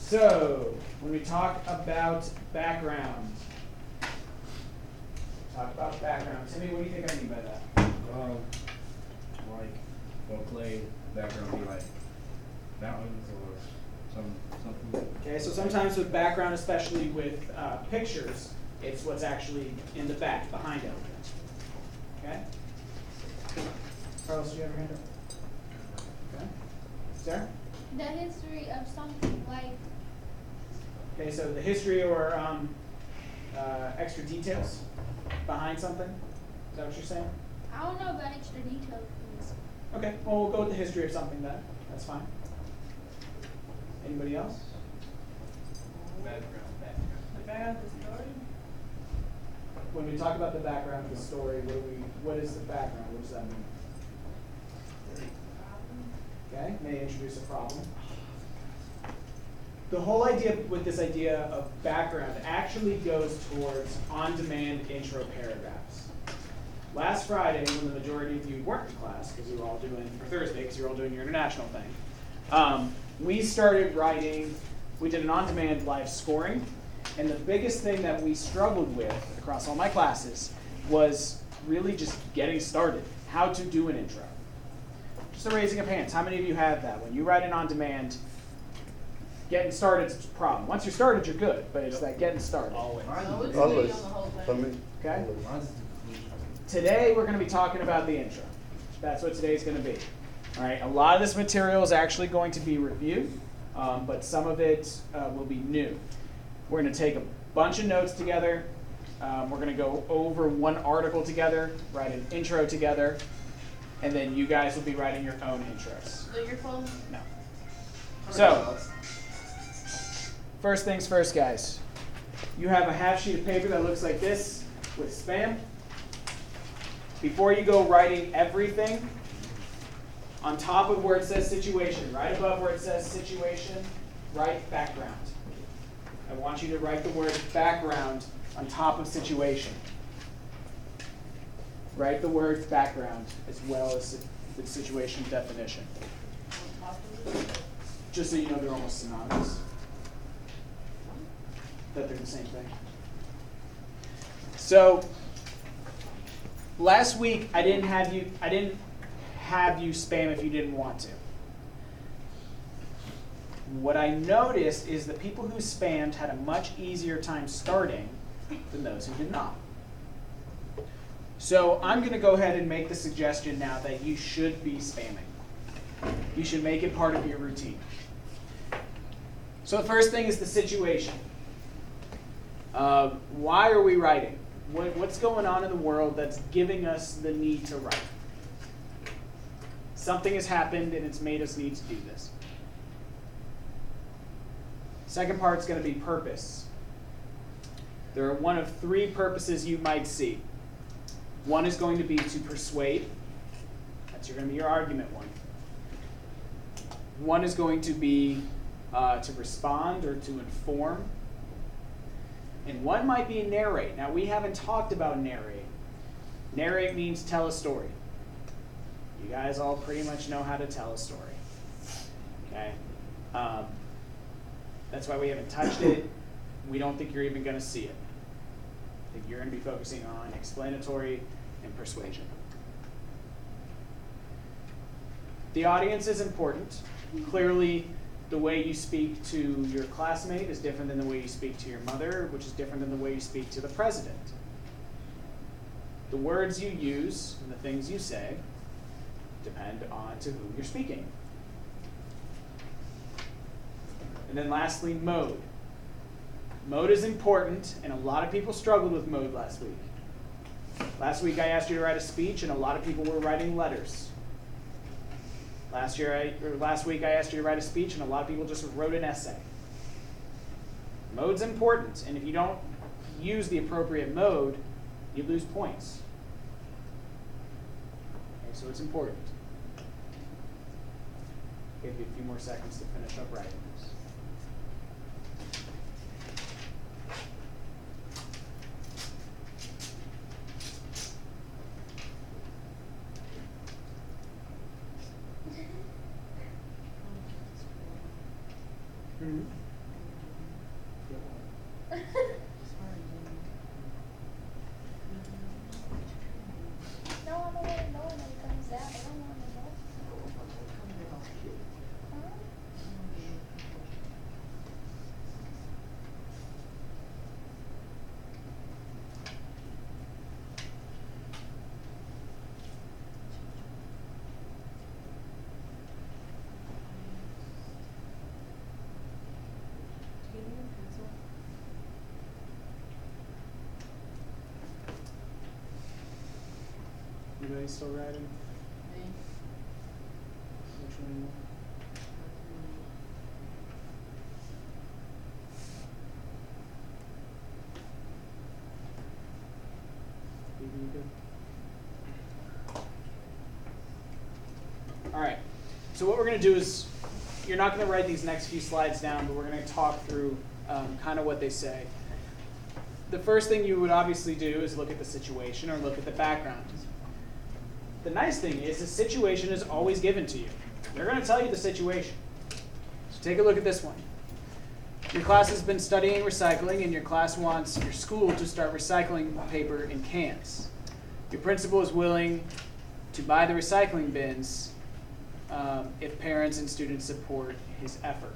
So, when we talk about background, Timmy, what do you think I mean by that? Like, well, clay background be like mountains or something. Okay, so sometimes with background, especially with pictures, it's what's actually in the back, behind everything. Okay? Carlos, do you have your hand up? Okay. Sarah? The history of something like. Okay, so the history or extra details behind something? Is that what you're saying? I don't know about extra details. Okay, well, we'll go with the history of something then. That's fine. Anybody else? Background. The story. When we talk about the background of the story, what is the background? What does that mean? Okay, may introduce a problem. The whole idea with this idea of background actually goes towards on-demand intro paragraphs. Last Friday, when the majority of you weren't in class, because you were all doing, or Thursday, because you were all doing your international thing, we started writing, we did an on-demand live scoring, and the biggest thing that we struggled with across all my classes was really just getting started, how to do an intro. Just a raising of hands, how many of you have that? When you write an on-demand, getting started is a problem. Once you're started, you're good, but it's that getting started. Always. Always. For me. Okay? Mine's the conclusion. Today, we're going to be talking about the intro. That's what today's going to be. All right, a lot of this material is actually going to be reviewed, but some of it will be new. We're going to take a bunch of notes together. We're going to go over one article together, write an intro together, and then you guys will be writing your own intros. So your phone? No. So, first things first, guys. You have a half sheet of paper that looks like this with spam. Before you go writing everything, on top of where it says situation, right above where it says situation, write background. I want you to write the word background on top of situation. Write the word background as well as the situation definition. Just so you know they're almost synonymous. That they're the same thing. So last week I didn't have you spam if you didn't want to. What I noticed is the people who spammed had a much easier time starting than those who did not. So I'm going to go ahead and make the suggestion now that you should be spamming. You should make it part of your routine. So the first thing is the situation. Why are we writing? What's going on in the world that's giving us the need to write? Something has happened and it's made us need to do this. Second part's going to be purpose. There are one of three purposes you might see. One is going to be to persuade. That's going to be your argument one. One is going to be to respond or to inform. And one might be narrate. Now, we haven't talked about narrate. Narrate means tell a story. You guys all pretty much know how to tell a story. Okay? That's why we haven't touched it. We don't think you're even going to see it. I think you're going to be focusing on explanatory and persuasion. The audience is important. Clearly, the way you speak to your classmate is different than the way you speak to your mother, which is different than the way you speak to the president. The words you use and the things you say depend on to whom you're speaking. And then lastly, mode. Mode is important, and a lot of people struggled with mode last week. Last week I asked you to write a speech, and a lot of people were writing letters. Last week I asked you to write a speech, and a lot of people just wrote an essay. Mode's important, and if you don't use the appropriate mode, you lose points. Okay, so it's important. I'll give you a few more seconds to finish up writing this. Anybody still writing? Which one? You good? All right. So what we're going to do is, you're not going to write these next few slides down, but we're going to talk through kind of what they say. The first thing you would obviously do is look at the situation or look at the background. The nice thing is the situation is always given to you. They're going to tell you the situation. So take a look at this one. Your class has been studying recycling, and your class wants your school to start recycling paper in cans. Your principal is willing to buy the recycling bins if parents and students support his effort.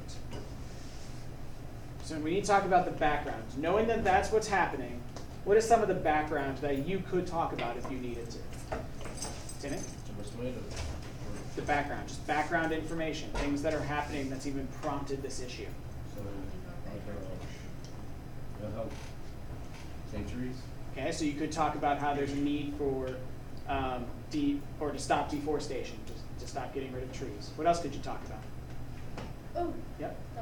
So we need to talk about the background. Knowing that that's what's happening, what is some of the background that you could talk about if you needed to? Timmy? The background, just background information, things that are happening that's even prompted this issue. So, like, it'll help save trees. Okay, so you could talk about how there's a need for to stop deforestation, to stop getting rid of trees. What else could you talk about? Oh, Yep. the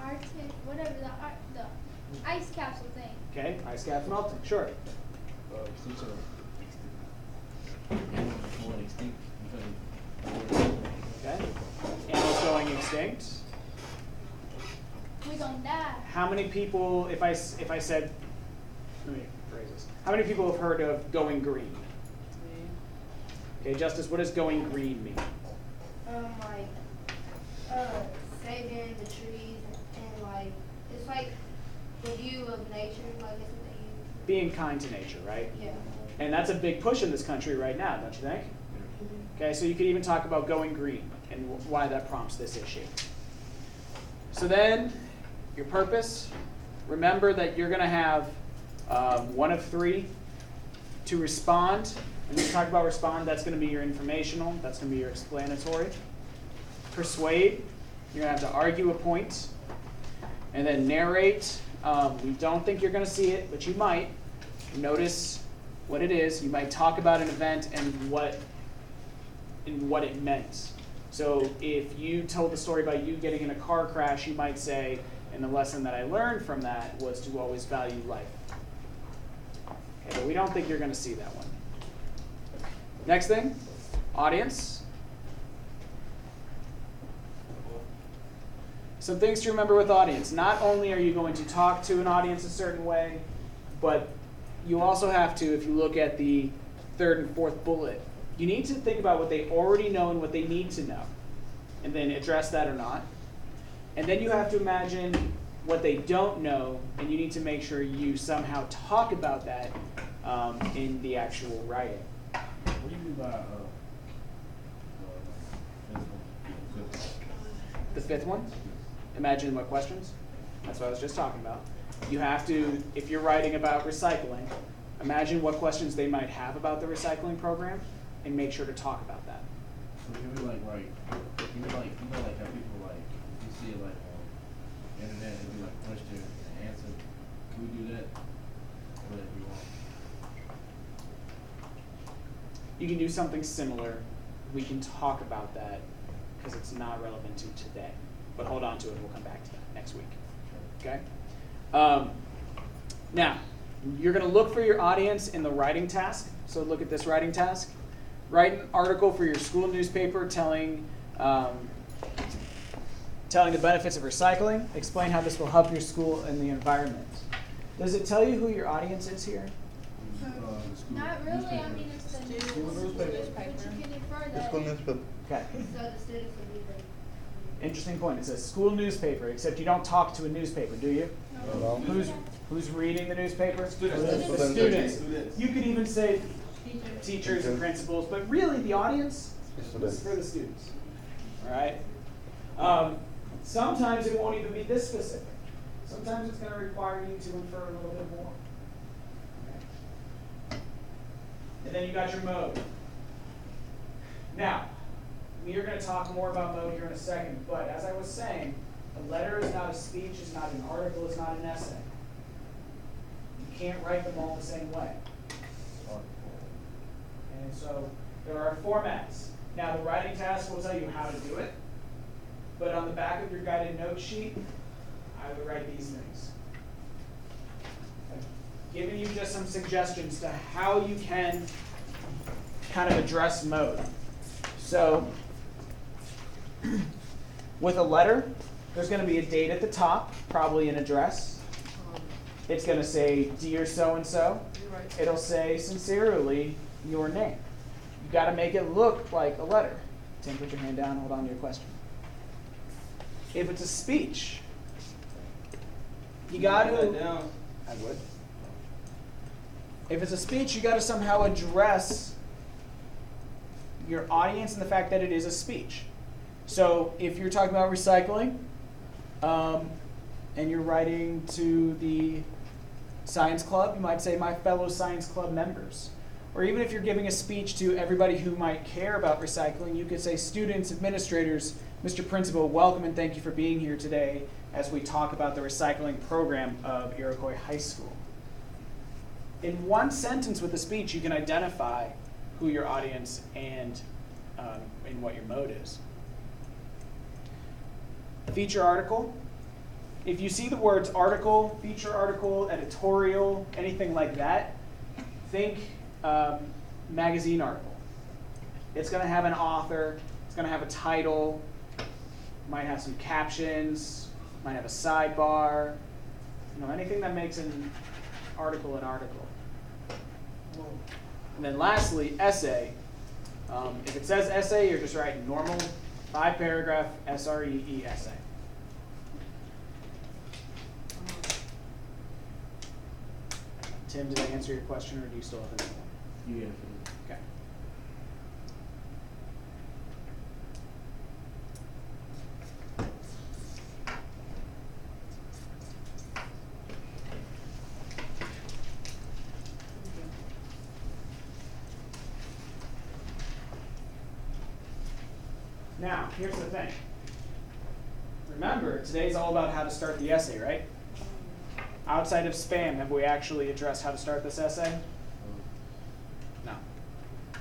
Arctic, whatever, the ice capsule thing. Okay, ice caps melting, sure. Extinction of animals going extinct because of Okay, animals going extinct. We gonna die. How many people, if I said, let me phrase this. How many people have heard of going green? Okay, Justice, what does going green mean? Saving the trees and like it's like the view of nature, like it's what they use. Being kind to nature, right? Yeah. And that's a big push in this country right now, don't you think? Okay, so you could even talk about going green and why that prompts this issue. So then, your purpose, remember that you're going to have one of three to respond. When you talk about respond, that's going to be your informational, that's going to be your explanatory. Persuade, you're going to have to argue a point. And then narrate, we don't think you're going to see it, but you might. Notice what it is. You might talk about an event and what it meant. So if you told the story about you getting in a car crash, you might say, and the lesson that I learned from that was to always value life. Okay, but we don't think you're going to see that one. Next thing, audience. Some things to remember with audience. Not only are you going to talk to an audience a certain way, but you also have to, if you look at the third and fourth bullet, you need to think about what they already know and what they need to know, and then address that or not. And then you have to imagine what they don't know, and you need to make sure you somehow talk about that in the actual writing. What do you mean by The fifth one, imagine what questions. That's what I was just talking about. You have to, if you're writing about recycling, imagine what questions they might have about the recycling program, and make sure to talk about that. So you mean like how people like you see it like on the internet, it'd be like question and answer. Can we do that? Or if you want? You can do something similar. We can talk about that because it's not relevant to today. But hold on to it. We'll come back to that next week. Okay? Now, you're going to look for your audience in the writing task. So look at this writing task. Write an article for your school newspaper telling the benefits of recycling. Explain how this will help your school and the environment. Does it tell you who your audience is here? Not really. I mean, it's the news. But you can infer that. School newspaper. Okay. So the students will be the Interesting point. It says school newspaper, except you don't talk to a newspaper, do you? No. Who's reading the newspaper? Students. The students. You could even say teachers and principals, but really the audience is for the students. All right? Sometimes it won't even be this specific. Sometimes it's going to require you to infer a little bit more. Okay? And then you got your mode. Now, we are going to talk more about mode here in a second, but as I was saying, a letter is not a speech, it's not an article, it's not an essay. You can't write them all the same way. And so there are formats. Now the writing task will tell you how to do it, but on the back of your guided note sheet, I would write these things. I've given you just some suggestions to how you can kind of address mode. So with a letter, there's going to be a date at the top, probably an address. It's going to say, dear so-and-so. It'll say, sincerely, your name. You've got to make it look like a letter. Tim, put your hand down, hold on to your question. If it's a speech, you got to... I would. If it's a speech, you got to somehow address your audience and the fact that it is a speech. So if you're talking about recycling, and you're writing to the science club, you might say, my fellow science club members. Or even if you're giving a speech to everybody who might care about recycling, you could say, students, administrators, Mr. Principal, welcome and thank you for being here today as we talk about the recycling program of Iroquois High School. In one sentence with a speech, you can identify who your audience and what your mode is. Feature article. If you see the words article, feature article, editorial, anything like that, think magazine article. It's going to have an author, it's going to have a title, might have some captions, might have a sidebar, anything that makes an article an article. And then lastly, essay. If it says essay, you're just writing normal 5-paragraph SREE essay. Tim, did I answer your question, or do you still have another one? You answered it. Okay. Now, here's the thing. Remember, today's all about how to start the essay, right? Outside of spam, have we actually addressed how to start this essay? No.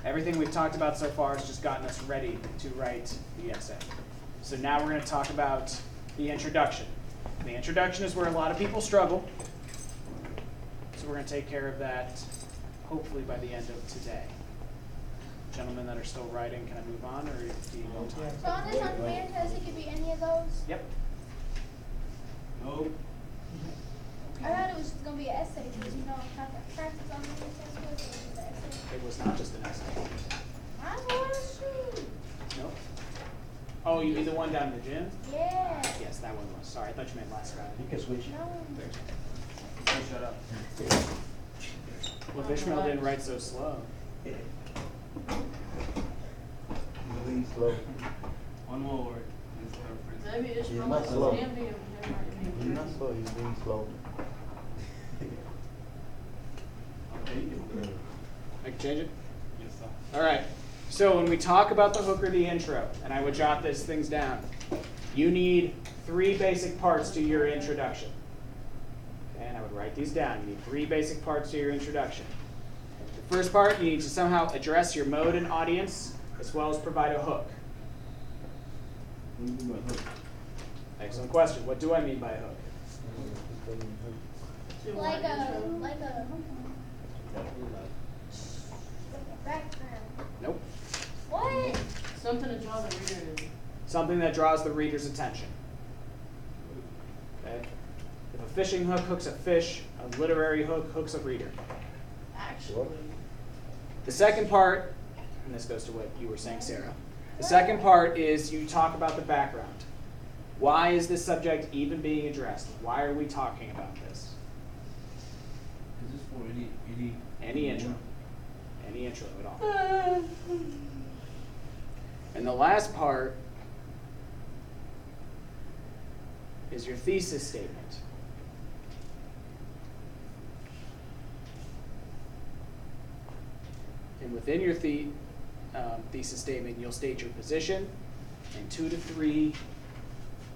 Everything we've talked about so far has just gotten us ready to write the essay. So now we're going to talk about the introduction. The introduction is where a lot of people struggle. So we're going to take care of that hopefully by the end of today. Gentlemen that are still writing, can I move on, or do you want time? So on this on-demand test, it could be any of those? Yep. No. I thought it was going to be an essay, because have to practice on the test was an essay. It was not just an essay. I want to shoot. Nope. Oh, you mean the one down in the gym? Yeah. Yes, that one was. Sorry, I thought you meant last Friday. You can switch. No. Oh, shut up. Well, Ishmael didn't write so slow. Really slow. One more word. Maybe it's not slow. He's not slow, he's being slow. I can change it? Yes, sir. All right. So when we talk about the hook or the intro, and I would jot these things down, you need 3 basic parts to your introduction. Okay, and I would write these down. You need 3 basic parts to your introduction. The first part, you need to somehow address your mode and audience, as well as provide a hook. What do you mean by hook? Excellent question. What do I mean by a hook? Like a background. Nope. What? Something to draw the reader in. Something that draws the reader's attention. Okay? If a fishing hook hooks a fish, a literary hook hooks a reader. Actually. The second part, and this goes to what you were saying, Sarah. The second part is you talk about the background. Why is this subject even being addressed? Why are we talking about this? Is this for Any intro. Any intro at all. And the last part is your thesis statement. And within your thesis statement, you'll state your position and 2 to 3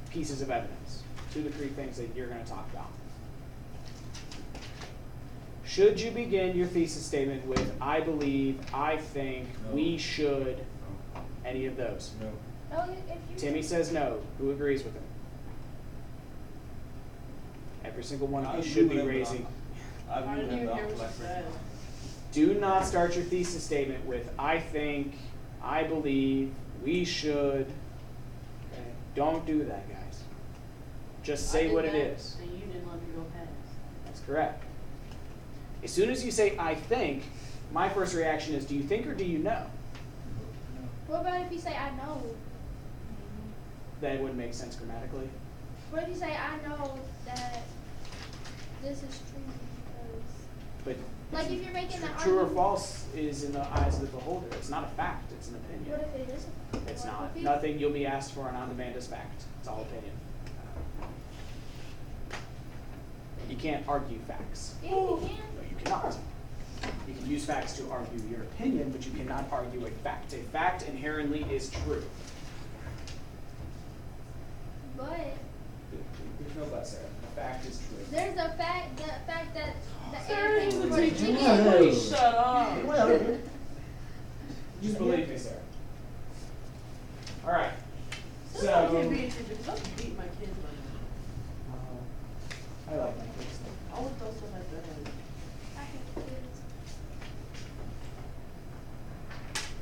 pieces of evidence. 2 to 3 things that you're going to talk about. should you begin your thesis statement with I believe, I think, No. we should, No. any of those? No. No, if you. Timmy says no. Who agrees with him? Every single one of you should be raising. I didn't even hear what you said. Do not start your thesis statement with I think, I believe, we should. Okay? Don't do that, guys. Just I say did what it that, is. And you didn't let me go past. That's correct. As soon as you say I think, my first reaction is do you think or do you know? What about if you say I know? That wouldn't make sense grammatically. What if you say I know that this is true because, But like if you're making that true or argument. false is in the eyes of the beholder. It's not a fact, it's an opinion. What if it is? It's What not. if you- Nothing you'll be asked for on demand is fact. It's all opinion. You can't argue facts. Yeah, you No, can. you cannot. You can use facts to argue your opinion, but you cannot argue a fact. A fact inherently is true. But There's no but, Sarah. A fact is true. there's a fact, the fact that the Sarah, airplanes the were teacher. chicken. Please shut up. Well, Just believe me, Sarah. All right. Somebody So, can be a teacher, 'cause I can beat my kids right I like my kids. now. I always throw stuff like that at them. I hate kids.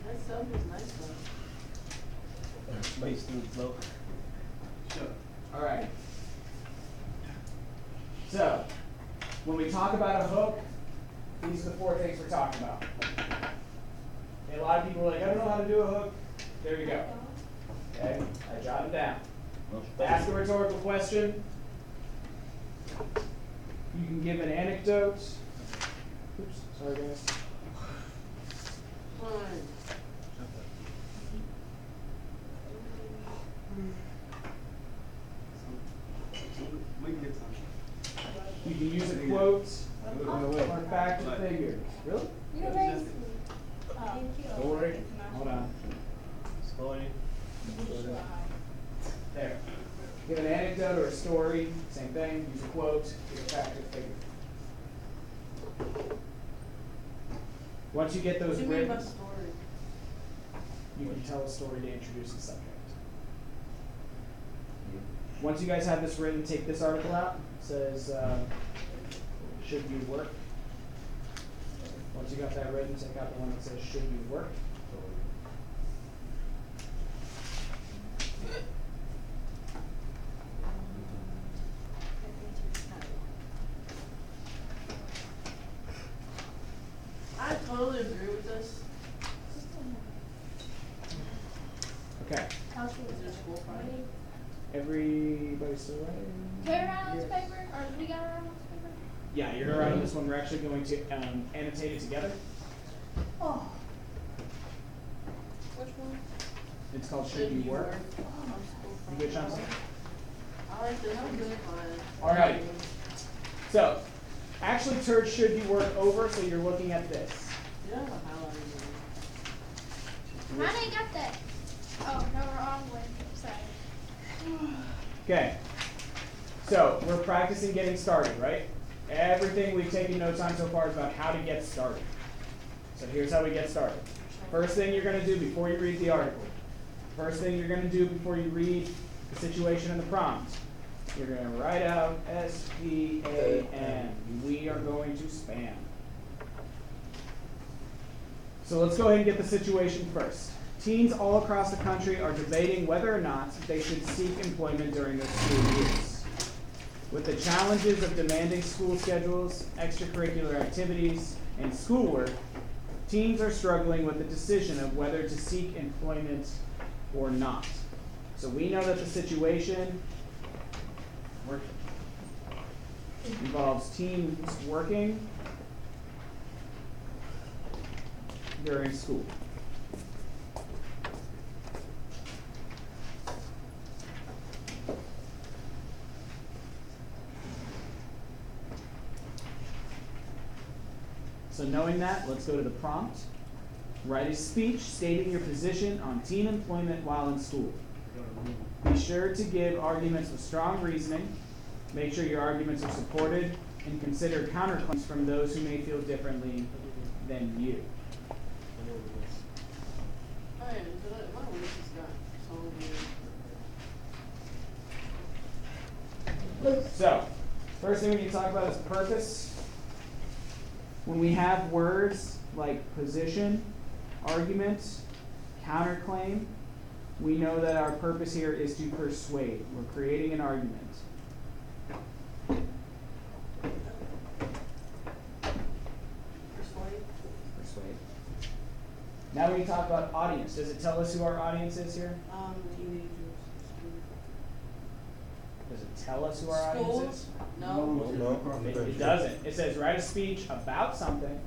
That stuff is nice though. Space through slow. All right. So, when we talk about a hook, these are the 4 things we're talking about. And a lot of people are like, I don't know how to do a hook. There you go. Okay, I jotted down. Ask a rhetorical question. You can give an anecdote. Oops, sorry guys. Fine. We can get some. You can use a quote or fact or figure. Really? You raised me. Story. Hold on. Story. There. Give an anecdote or a story, same thing, use a quote, give a fact or figure. Once you get What those do you mean by written, story? you can tell a story to introduce the subject. Once you guys have this written, take this article out. It says, should you work? Once you got that written, take out the one that says, should you work? I totally agree with this. Okay. Is there school Friday? Everybody still writing? Can we write on this paper, or we got to write on this paper? Yeah, you're gonna write on this one. We're actually going to annotate it together. Oh. Which one? It's called Should You Work? On school You Friday. good, Chauncey? I like this, I'm good, fine. Alright. So, actually turn should you work over, so you're looking at this. You don't have a highlighter. I didn't got that. Oh, no, wrong one. Sorry. Okay. So, we're practicing getting started, right? Everything we've taken notes on so far is about how to get started. So here's how we get started. First thing you're going to do before you read the article. First thing you're going to do before you read the situation and the prompt. You're going to write out SPAN. We are going to span. So let's go ahead and get the situation first. Teens all across the country are debating whether or not they should seek employment during their school years. With the challenges of demanding school schedules, extracurricular activities, and schoolwork, teens are struggling with the decision of whether to seek employment or not. So we know that the situation involves teens working during school. So knowing that, let's go to the prompt. Write a speech stating your position on teen employment while in school. Be sure to give arguments with strong reasoning. Make sure your arguments are supported and consider counterclaims from those who may feel differently than you. Oh, yeah, my list has got so weird. So, first thing we need to talk about is purpose. When we have words like position, argument, counterclaim, we know that our purpose here is to persuade. We're creating an argument. Persuade. Now when you talk about audience, does it tell us who our audience is here? Teenagers. Does it tell us who our audience is? No. It doesn't. It says write a speech about something.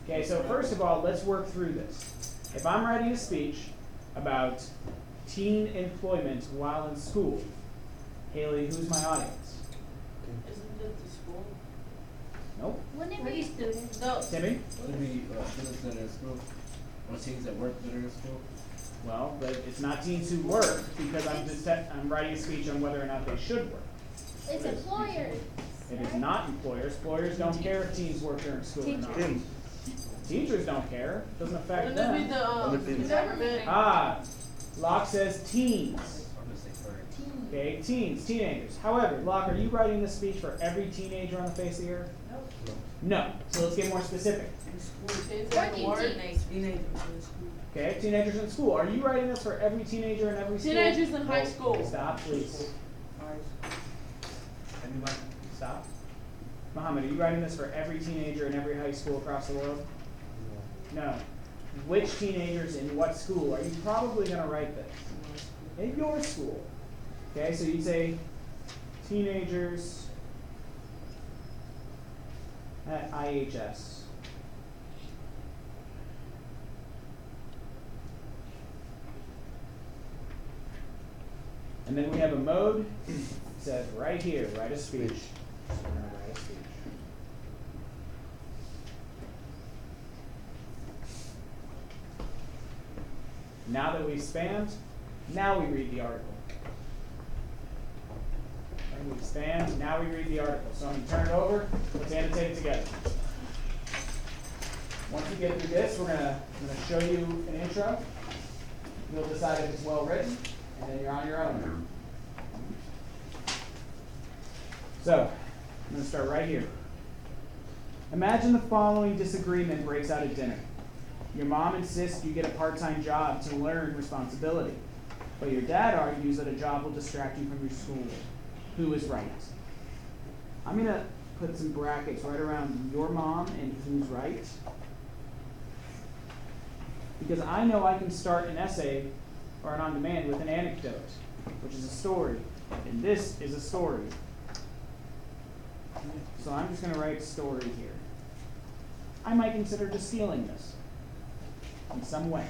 Okay, so first of all, let's work through this. If I'm writing a speech about teen employment while in school, Haley, who's my audience? Isn't it the school? Nope. Wouldn't it be students? No. Timmy? Would it be students that are in school? Or teens that work that are in school? Well, but it's not teens who work because I'm writing a speech on whether or not they should work. It's employers. If it's not employers don't care if teens work during school or not. Teachers don't care. Doesn't affect Wouldn't it be them. the government? Ah, Locke says teens. I'm gonna say first. Okay, teens, teenagers. However, Locke, are you writing this speech for every teenager on the face of the earth? No. So let's get more specific. Teens that work. Okay, teenagers in school. Are you writing this for every teenager in every school? Teenagers in high school. Stop, please. Anybody? Stop. Muhammad, are you writing this for every teenager in every high school across the world? No. Which teenagers in what school are you probably going to write this? In your school. Okay, so you'd say teenagers at IHS. And then we have a mode. It says right here, write a speech. So we're gonna write a speech. Now that we've spanned, now we read the article. And we expand, now we read the article. So I'm going to turn it over, let's annotate it together. Once we get through this, I'm going to show you an intro. You'll decide if it's well written, and then you're on your own. So, I'm going to start right here. Imagine the following disagreement breaks out at dinner. Your mom insists you get a part-time job to learn responsibility, but your dad argues that a job will distract you from your school. Who is right? I'm going to put some brackets right around your mom and who's right, because I know I can start an essay or an on-demand with an anecdote, which is a story, and this is a story. So I'm just going to write story here. I might consider just stealing this in some way.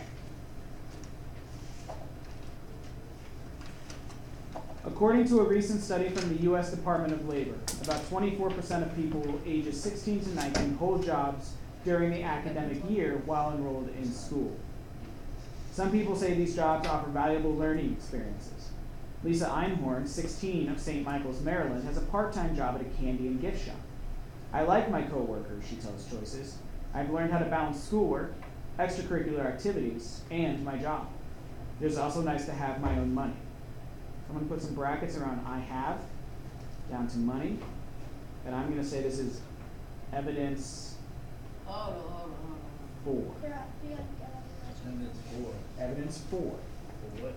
According to a recent study from the U.S. Department of Labor, about 24% of people ages 16 to 19 hold jobs during the academic year while enrolled in school. Some people say these jobs offer valuable learning experiences. Lisa Einhorn, 16, of St. Michael's, Maryland, has a part-time job at a candy and gift shop. I like my coworkers, she tells Choices. I've learned how to balance schoolwork, extracurricular activities, and my job. It is also nice to have my own money. I'm going to put some brackets around I have, down to money, and I'm going to say this is evidence 4. Evidence 4. Evidence 4. For what?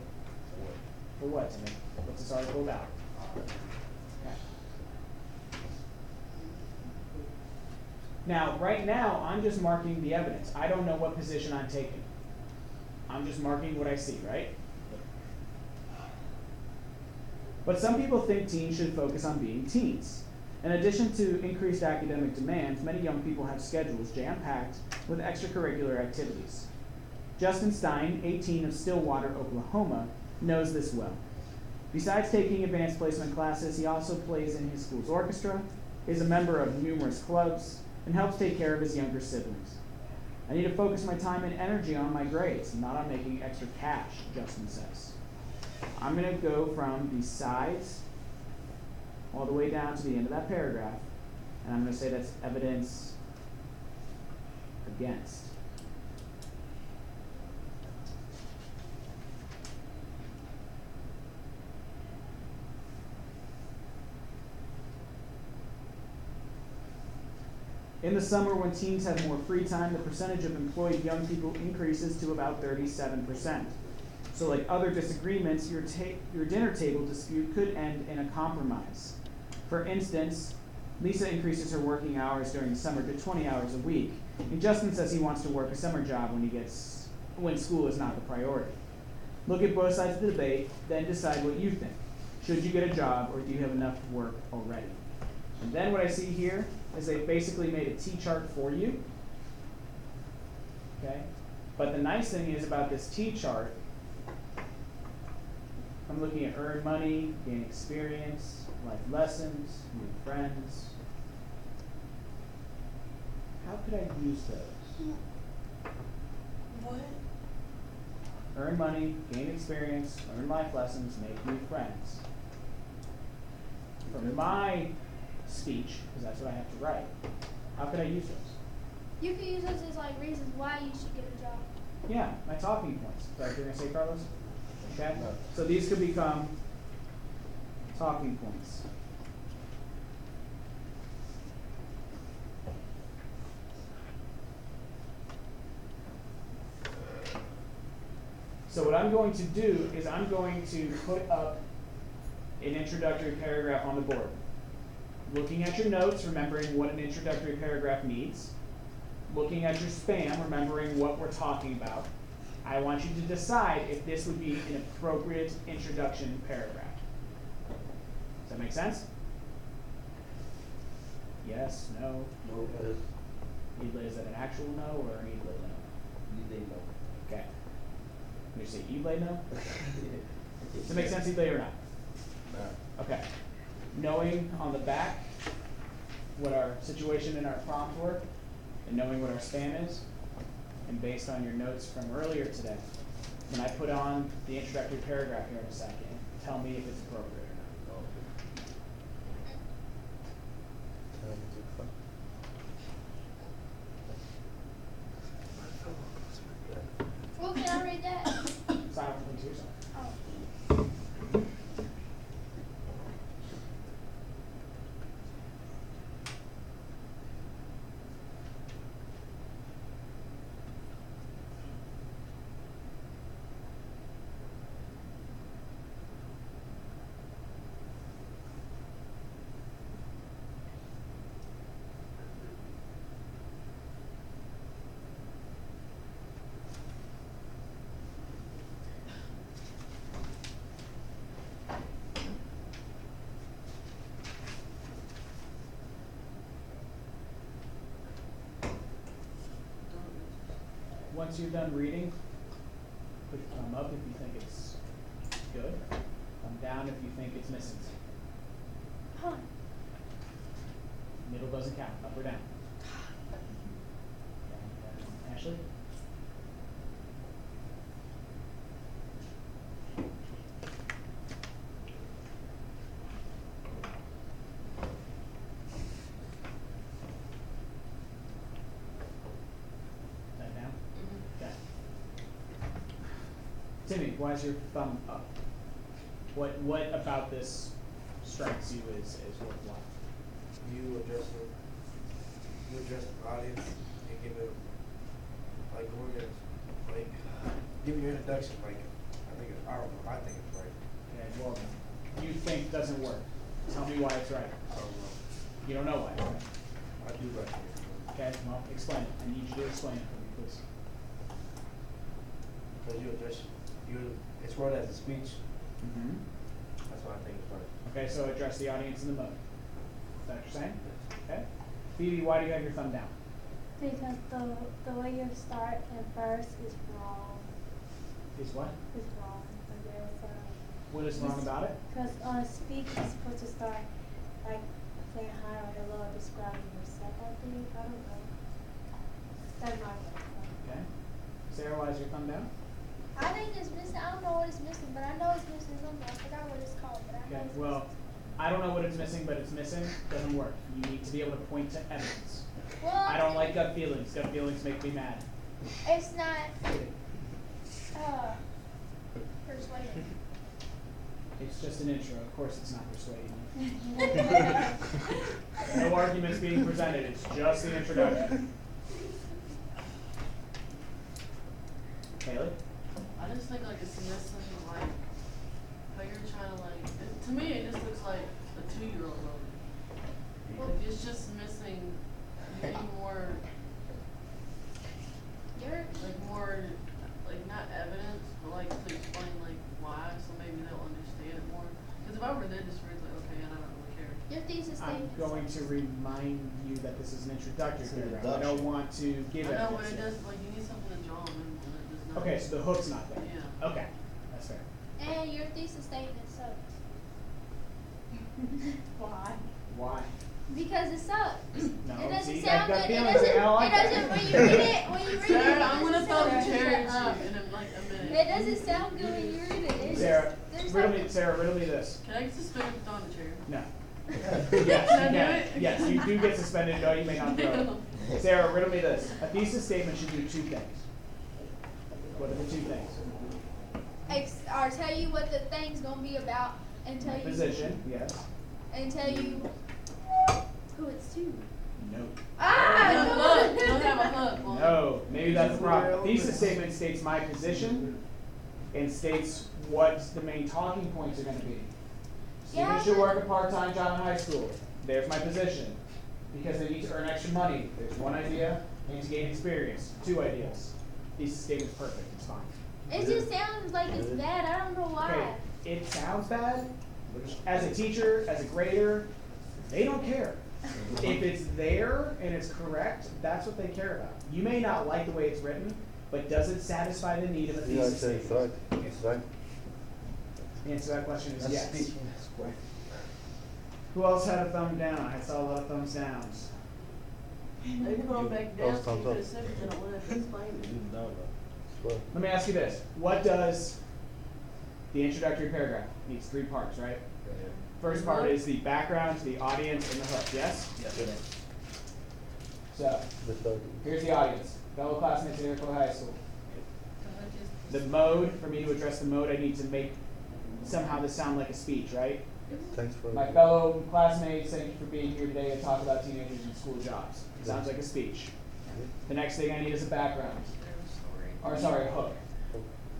For what, Timmy? What's this article about? Okay. Now, right now, I'm just marking the evidence. I don't know what position I'm taking. I'm just marking what I see, right? But some people think teens should focus on being teens. In addition to increased academic demands, many young people have schedules jam-packed with extracurricular activities. Justin Stein, 18, of Stillwater, Oklahoma, knows this well. Besides taking advanced placement classes, he also plays in his school's orchestra, is a member of numerous clubs, and helps take care of his younger siblings. I need to focus my time and energy on my grades, not on making extra cash, Justin says. I'm going to go from besides all the way down to the end of that paragraph, And I'm gonna say that's evidence against. In the summer, when teens have more free time, the percentage of employed young people increases to about 37%. So like other disagreements, your dinner table dispute could end in a compromise. For instance, Lisa increases her working hours during the summer to 20 hours a week, and Justin says he wants to work a summer job when school is not the priority. Look at both sides of the debate, then decide what you think. Should you get a job, or do you have enough work already? And then what I see here is they basically made a T-chart for you. Okay? But the nice thing is about this T-chart, I'm looking at earn money, gain experience, life lessons, new friends. How could I use those? What? Earn money, gain experience, learn life lessons, make new friends. For my speech, because that's what I have to write, how could I use those? You can use those as like reasons why you should get a job. Yeah, my talking points. Is that what you're going to say, Carlos? Okay? No. So these could become talking points. So what I'm going to do is I'm going to put up an introductory paragraph on the board. Looking at your notes, remembering what an introductory paragraph needs. Looking at your spam, remembering what we're talking about. I want you to decide if this would be an appropriate introduction paragraph. Does that make sense? Yes, no? No, because Is that an actual no or an Eadley no? you think no. Okay. Can you say Eadley no? Does it make sense, Eadley, or not? Nah. Okay. Knowing on the back what our situation and our prompt were, and knowing what our spam is, and based on your notes from earlier today, when I put on the introductory paragraph here in a second, tell me if it's appropriate or not. Well, can I read that? Sign off and yourself. Oh. Once you're done reading, put your thumb up if you think it's good. Thumb down if you think it's missing something. Huh. Middle doesn't count, up or down. Ashley? That down? Okay. Timmy, why is your thumb up? What about this strikes you as worthwhile? You address the audience and give it like going in, like give your introduction like I think it's right. Okay, well, you think doesn't work. Tell me why it's right. I don't know. You don't know why it's right. I do like it. Okay, well, explain it. I need you to explain it for me, please. Because it's worded as a speech. Mm-hmm. That's why I think it's right. Okay, so address the audience in the mode. Is that what you're saying? Okay. Phoebe, why do you have your thumb down? Because the way you start and first is wrong. Is what? Is wrong. And there's What is wrong about it? because on a speech you're supposed to start like saying hi or hello or describing yourself. I think I don't know. That's my way. Okay. Sarah, why is your thumb down? I think it's missing. I don't know what it's missing, but I know it's missing something. I forgot what it's called, but I know Okay, it's well, I don't know what it's missing, but it's missing, doesn't work. You need to be able to point to evidence. Well, I don't like gut feelings. Gut feelings make me mad. it's not persuading. It's just an intro. Of course it's not persuading you. No arguments being presented. It's just the introduction. Haley? I just think like it's missing like how you're trying to like. To me, it just looks like a 2-year-old movie. Like, it's just missing maybe more, more like not evidence, but like to explain like why, so maybe they'll understand it more. Because if I were there, just read like okay, and I don't really care. Your thesis I'm statement. going to remind you that this is an introductory It's an paragraph. I don't introduction. want to give I know, but evidence it here. does like you need something to draw them in on it. Does not. Okay, so the hook's not there. Yeah. Okay, that's fair. And your thesis statement sucks. Why? Why? Because it sucks. No, It doesn't see, sound that good. It feelings, doesn't. I don't like It doesn't. that. When you read it, Sarah, it I'm gonna doesn't throw the sound chair good. at you in like a minute. It doesn't sound good when you read it. It's Sarah, just, riddle me this. Can I get suspended for throwing the chair? No. Can Yes, I you do can. it? Yes, you do get suspended. No, you may not throw it. Sarah, riddle me this. A thesis statement should do 2 things. What are the 2 things? or tell you what the thing's gonna be about, and tell you Position, yes. and tell you who it's to. No. You Ah, don't have a hook. Well, No, maybe that's the problem. A thesis statement states my position and states what the main talking points are going to be. Students should work a part-time job in high school. There's my position. Because they need to earn extra money. There's 1 idea. They need to gain experience. 2 ideas. Thesis statement's perfect. It's fine. it just sounds like it's bad. I don't know why. Okay, it sounds bad. As a teacher, as a grader, they don't care. If it's there and it's correct, that's what they care about. You may not like the way it's written, but does it satisfy the need of a Yeah, thesis it's statement? right. It's right. The answer to that question is yes. speaking square. Who else had a thumb down? I saw a lot of thumbs downs. Maybe going back Oh, down to thumbs up. Pacific and I wanted to explain it. Swear. Let me ask you this. What does the introductory paragraph needs 3 parts, right? First part is the background, the audience, and the hook, yes? Yes. So, The third. here's the audience. Fellow classmates at Iroquois High School. The mode, for me to address the mode, I need to make somehow this sound like a speech, right? Thanks for. My fellow classmates, thank you for being here today to talk about teenagers and school jobs. It sounds like a speech. The next thing I need is a background. Or sorry, a hook.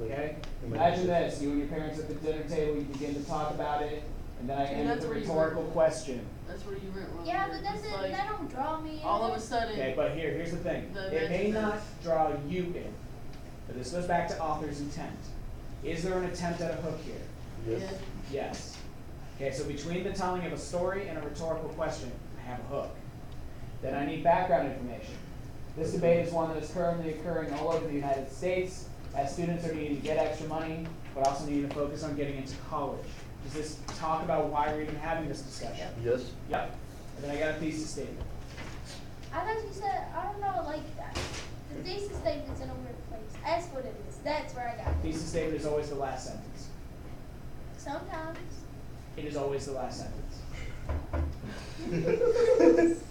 Okay? Imagine this, you and your parents at the dinner table, you begin to talk about it, and then I See, end with that's a where you rhetorical went. question. That's where you went wrong. Yeah, there. but It's doesn't like, that don't draw me in. all of a sudden. Okay, but here's the thing. The It may imaginary. not draw you in, but this goes back to author's intent. Is there an attempt at a hook here? Yes. Yes. Okay, so between the telling of a story and a rhetorical question, I have a hook. Then I need background information. This debate is one that is currently occurring all over the United States as students are needing to get extra money, but also needing to focus on getting into college. Does this talk about why we're even having this discussion? Yes. Yep. And then I got a thesis statement. I thought you said, I don't know, like, the thesis statement's in a weird place. That's what it is. That's where I got it. Thesis statement is always the last sentence. Sometimes. It is always the last sentence.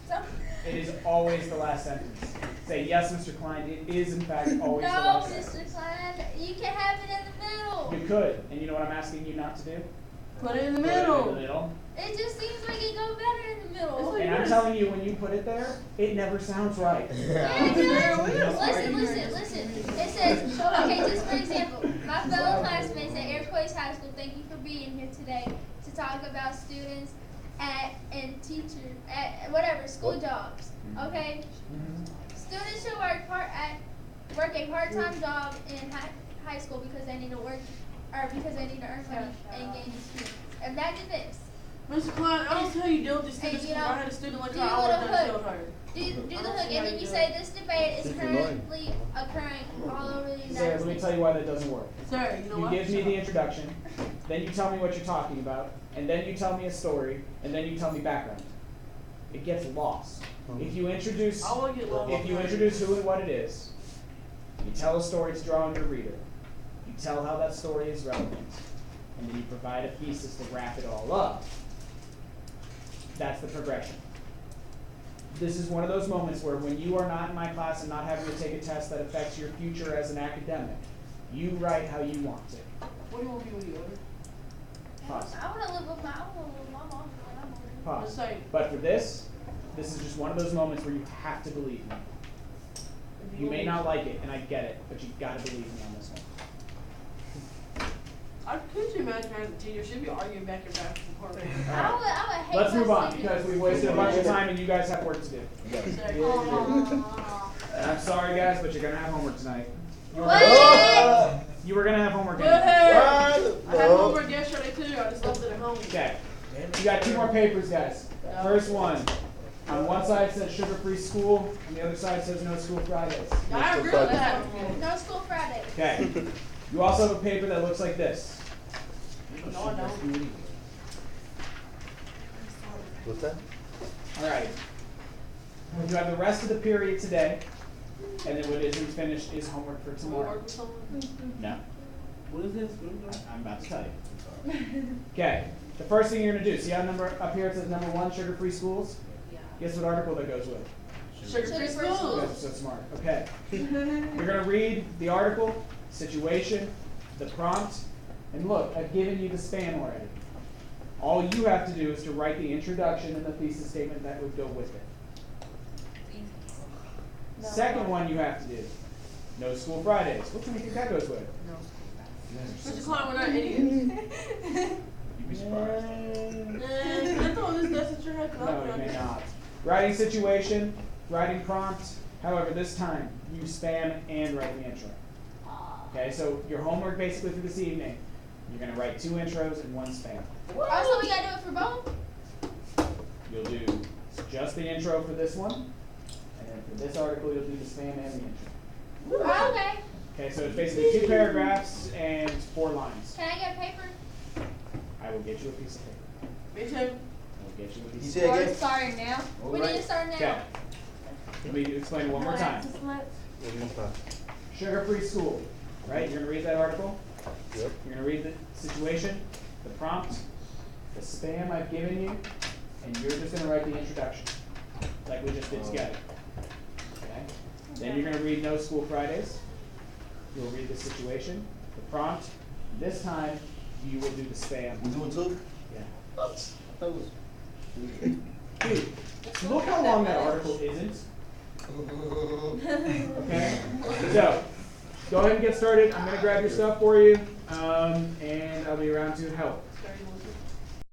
Some, It is always the last sentence. Say, yes, Mr. Klein, it is in fact always the no, last Mr. sentence. Klein, you can have it in the middle. You could, and you know what I'm asking you not to do? Put it in the Put it middle. in the middle. It just seems like it goes better in the middle. It's like- And I'm telling you, when you put it there, it never sounds right. Yeah, it does. Listen. It says, okay, just for example, my fellow classmates at Iroquois High School, thank you for being here today to talk about students and teachers at whatever school jobs. Okay, students should work a part-time job in high school because they need to work or because they need to earn money and gain experience. Imagine this. Mr. Klein, I don't see how you deal with these And, students you because know, I had a student like do her, I you would have wanna done put- killed her. Do the I don't hook, see and how then you you do say it. this debate is This is annoying. currently occurring all over the United Sarah, States. let me tell you why that doesn't work. Sir, you know You what? give me Shut the up. introduction, then you tell me what you're talking about, and then you tell me a story, and then you tell me background. It gets lost. If you introduce I will get lost. who and what it is, you tell a story to draw on your reader, you tell how that story is relevant, and then you provide a thesis to wrap it all up, That's the progression. This is one of those moments where when you are not in my class and not having to take a test that affects your future as an academic, you write how you want to. What do you want to be when you older? Pause. I wanna live with my mom when I'm older. Pause. Let's say- But for this is just one of those moments where you have to believe me. If You may only- not like it, and I get it, but you gotta believe me on this one. Could you imagine as a teacher, she'd be arguing back and back from her. I would hate Let's my move on students. because we've wasted a bunch of time and you guys have work to do. Aw. And I'm sorry guys, but you're gonna have homework tonight. What? You were gonna have homework What? anyway. I had homework yesterday too, I just left it at home. Okay. You got 2 more papers, guys. First one. On one side says sugar-free school, on the other side says no school Fridays. I agree with that. No school Friday. Okay. You also have a paper that looks like this. No, I don't. What's that? All right. You have the rest of the period today, and then what isn't finished is homework for Do we tomorrow. work with someone? No, What is this? What is that? I'm about to tell you. Okay. The first thing you're gonna do. See how number up here it says number 1, sugar-free schools. Guess what article that goes with? Sugar-free You school. guys are so smart. Okay. You're gonna read the article, situation, the prompt, and look, I've given you the span already. All you have to do is to write the introduction and the thesis statement that would go with it. Second one you have to do. No school Fridays. What do you think that goes with? No. You guys are so Mr. smart. Klein, we're not idiots. You'd be surprised. Can I throw this desk at your head? 'Cause No, I'm you may not. not. Writing situation, writing prompt. However, this time you spam and write the intro. Okay, so your homework basically for this evening, you're gonna write 2 intros and 1 spam. Also, we gotta do it for both? You'll do just the intro for this one, and then for this article, you'll do the spam and the intro. Oh, okay. Okay, so it's basically 2 paragraphs and 4 lines. Can I get a paper? I will get you a piece of paper. Me too. I will get you a You piece say of Or again? starting now? We need to start paper. now. Okay. Let me explain it one more time. Sugar-free school, right? You're gonna read that article. Yep. You're gonna read the situation, the prompt, the spam I've given you, and you're just gonna write the introduction, like we just did together. Okay? Then you're gonna read No School Fridays. You'll read the situation, the prompt. This time, you will do the spam. We doing 2? Yeah. What? That was. Dude, look how long that article isn't. Okay? So, go ahead and get started. I'm gonna grab your stuff for you, and I'll be around to help.